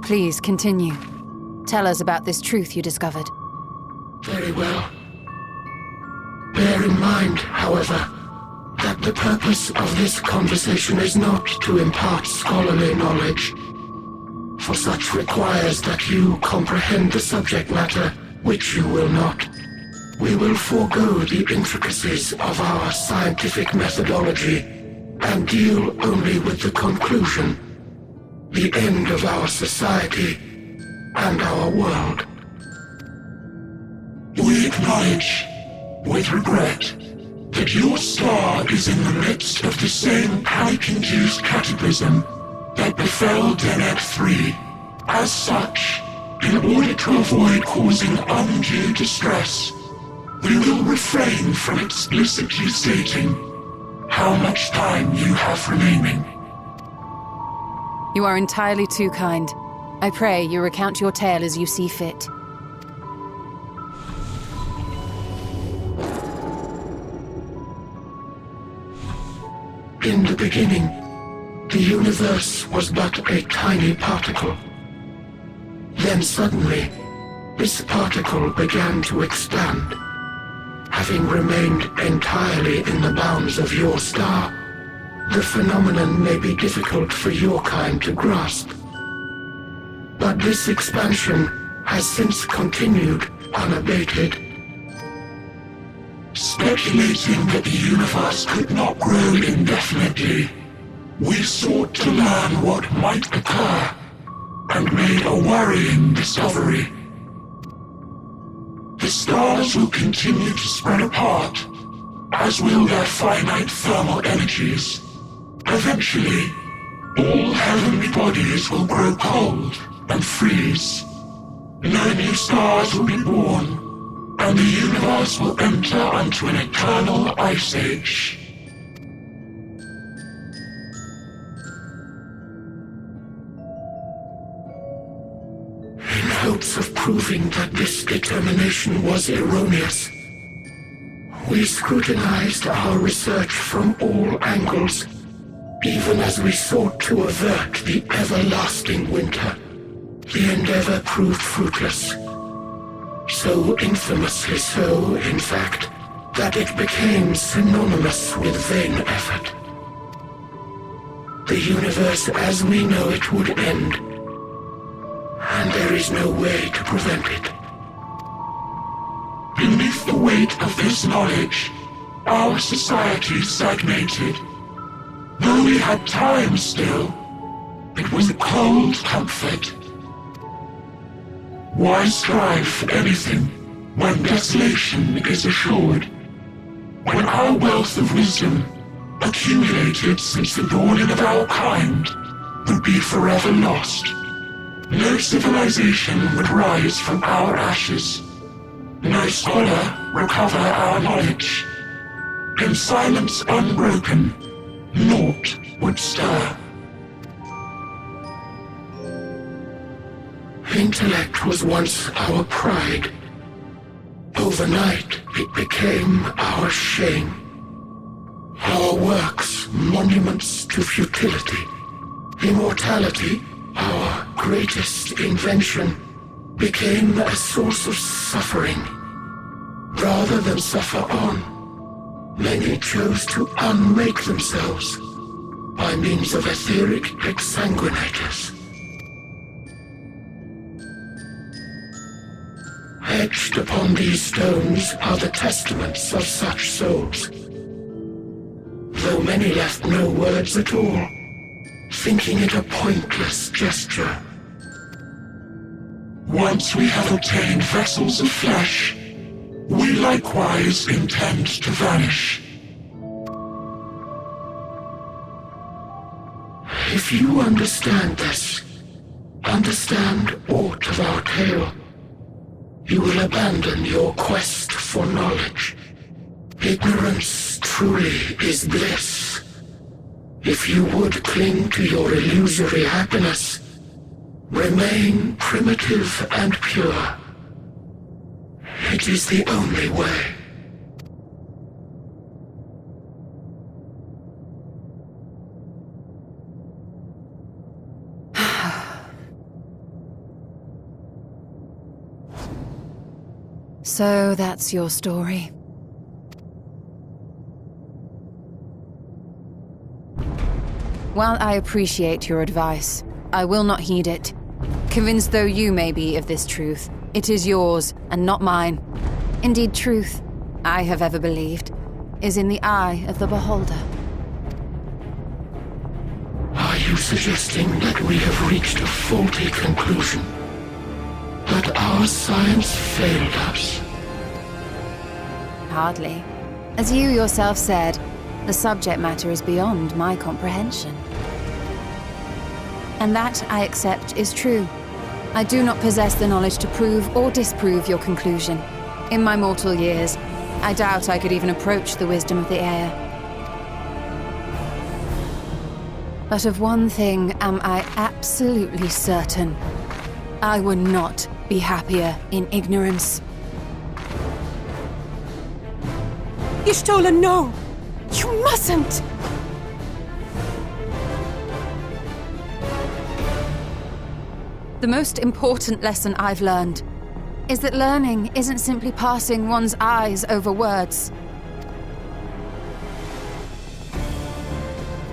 Please, continue. Tell us about this truth you discovered. Very well. Bear in mind, however, that the purpose of this conversation is not to impart scholarly knowledge, for such requires that you comprehend the subject matter, which you will not. We will forego the intricacies of our scientific methodology and deal only with the conclusion, the end of our society and our world. We acknowledge, with regret, that your star is in the midst of the same panic-induced cataclysm that befell Deneb 3. As such, in order to avoid causing undue distress, we will refrain from explicitly stating how much time you have remaining. You are entirely too kind. I pray you recount your tale as you see fit. In the beginning, the universe was but a tiny particle. Then suddenly, this particle began to expand. Having remained entirely in the bounds of your star, the phenomenon may be difficult for your kind to grasp. But this expansion has since continued unabated. Speculating that the universe could not grow indefinitely, we sought to learn what might occur, and made a worrying discovery. The stars will continue to spread apart, as will their finite thermal energies. Eventually, all heavenly bodies will grow cold and freeze. No new stars will be born, and the universe will enter into an eternal ice age. In hopes of proving that this determination was erroneous, we scrutinized our research from all angles, even as we sought to avert the everlasting winter. The endeavor proved fruitless. So infamously so, in fact, that it became synonymous with vain effort. The universe as we know it would end, and there is no way to prevent it. Beneath the weight of this knowledge, our society stagnated. Though we had time still, it was a cold comfort. Why strive for anything when desolation is assured? When our wealth of wisdom, accumulated since the dawning of our kind, would be forever lost. No civilization would rise from our ashes. No scholar recover our knowledge. In silence unbroken, naught would stir. Intellect was once our pride. Overnight, it became our shame. Our works, monuments to futility. Immortality, our greatest invention, became a source of suffering. Rather than suffer on, many chose to unmake themselves by means of etheric exsanguinators. Etched upon these stones are the testaments of such souls, though many left no words at all, thinking it a pointless gesture. Once we have obtained vessels of flesh, we likewise intend to vanish. If you understand this, understand aught of our tale, you will abandon your quest for knowledge. Ignorance truly is bliss. If you would cling to your illusory happiness, remain primitive and pure. It is the only way. So that's your story. While I appreciate your advice, I will not heed it. Convinced though you may be of this truth, it is yours and not mine. Indeed, truth, I have ever believed, is in the eye of the beholder. Are you suggesting that we have reached a faulty conclusion? That our science failed us? Hardly. As you yourself said, the subject matter is beyond my comprehension. And that, I accept, is true. I do not possess the knowledge to prove or disprove your conclusion. In my mortal years, I doubt I could even approach the wisdom of the air. But of one thing am I absolutely certain. I would not be happier in ignorance. Y'shtola, no! You mustn't! The most important lesson I've learned is that learning isn't simply passing one's eyes over words.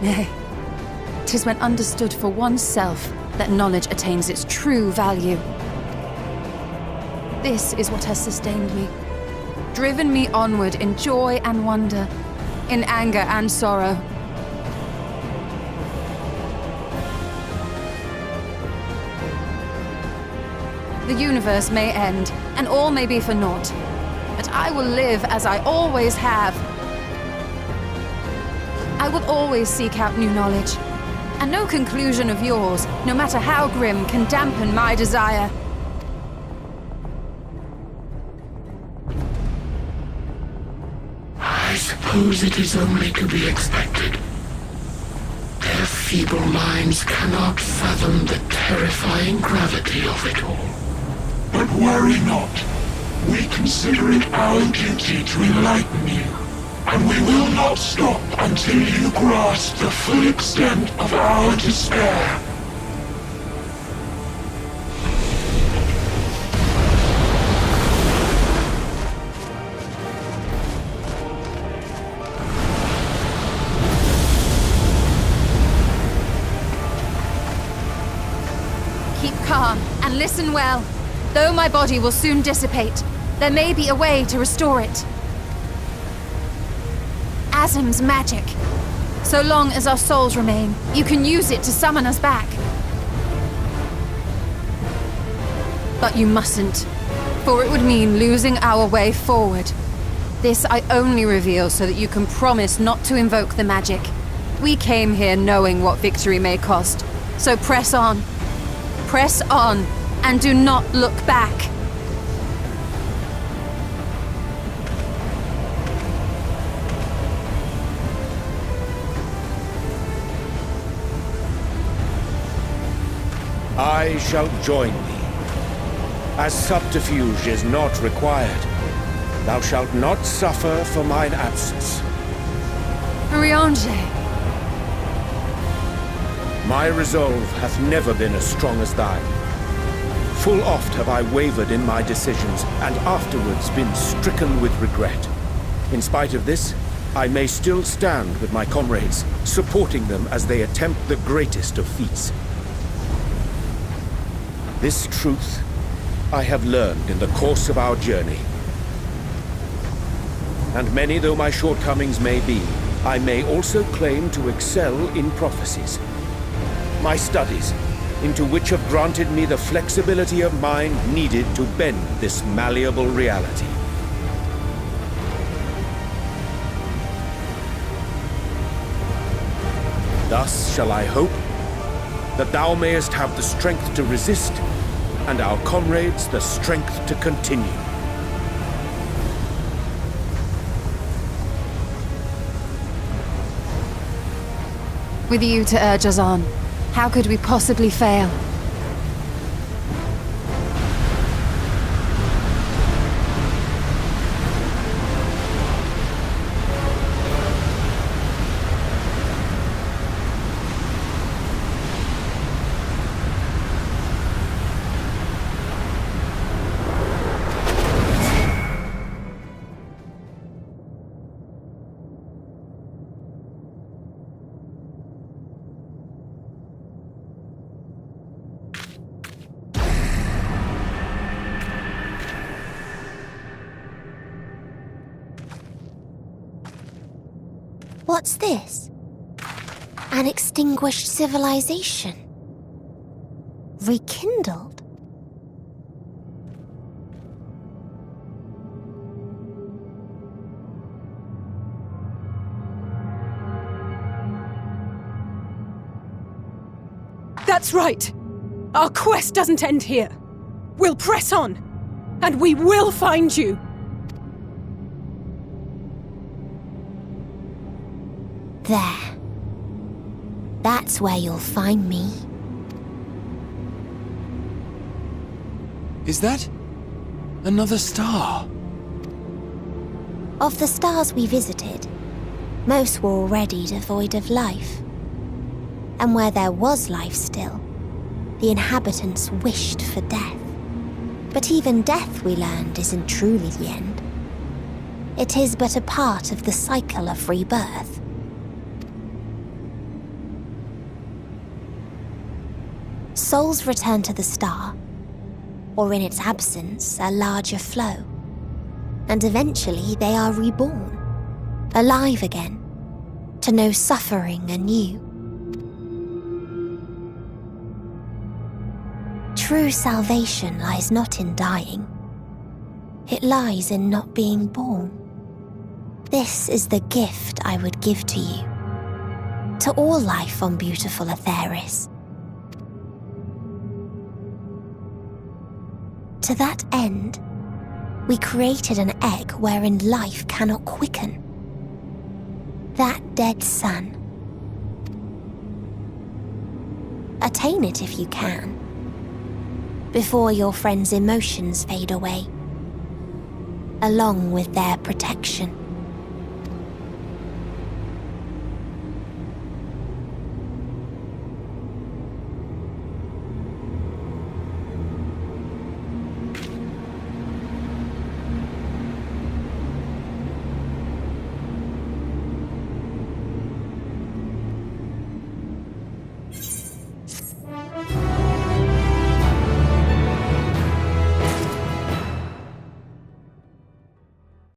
Nay, 'tis when understood for oneself that knowledge attains its true value. This is what has sustained me, driven me onward in joy and wonder, in anger and sorrow. The universe may end, and all may be for naught, but I will live as I always have. I will always seek out new knowledge, and no conclusion of yours, no matter how grim, can dampen my desire. I suppose it is only to be expected. Their feeble minds cannot fathom the terrifying gravity of it all. But worry not. We consider it our duty to enlighten you, and we will not stop until you grasp the full extent of our despair. Keep calm and listen well. Though my body will soon dissipate, there may be a way to restore it. Azim's magic. So long as our souls remain, you can use it to summon us back. But you mustn't, for it would mean losing our way forward. This I only reveal so that you can promise not to invoke the magic. We came here knowing what victory may cost, so press on. Press on. And do not look back. I shall join thee. As subterfuge is not required, thou shalt not suffer for mine absence. Riange. My resolve hath never been as strong as thine. Full oft have I wavered in my decisions, and afterwards been stricken with regret. In spite of this, I may still stand with my comrades, supporting them as they attempt the greatest of feats. This truth I have learned in the course of our journey. And many though my shortcomings may be, I may also claim to excel in prophecies. My studies, into which have granted me the flexibility of mind needed to bend this malleable reality. Thus shall I hope that thou mayest have the strength to resist, and our comrades the strength to continue. With you to urge us on, how could we possibly fail? What's this? An extinguished civilization. Rekindled. That's right! Our quest doesn't end here. We'll press on, and we will find you! There. That's where you'll find me. Is that another star? Of the stars we visited, most were already devoid of life. And where there was life still, the inhabitants wished for death. But even death, we learned, isn't truly the end. It is but a part of the cycle of rebirth. Souls return to the star, or in its absence, a larger flow. And eventually they are reborn, alive again, to know suffering anew. True salvation lies not in dying. It lies in not being born. This is the gift I would give to you, to all life on beautiful Etheris. To that end, we created an egg wherein life cannot quicken. That dead sun. Attain it if you can, before your friend's emotions fade away, along with their protection.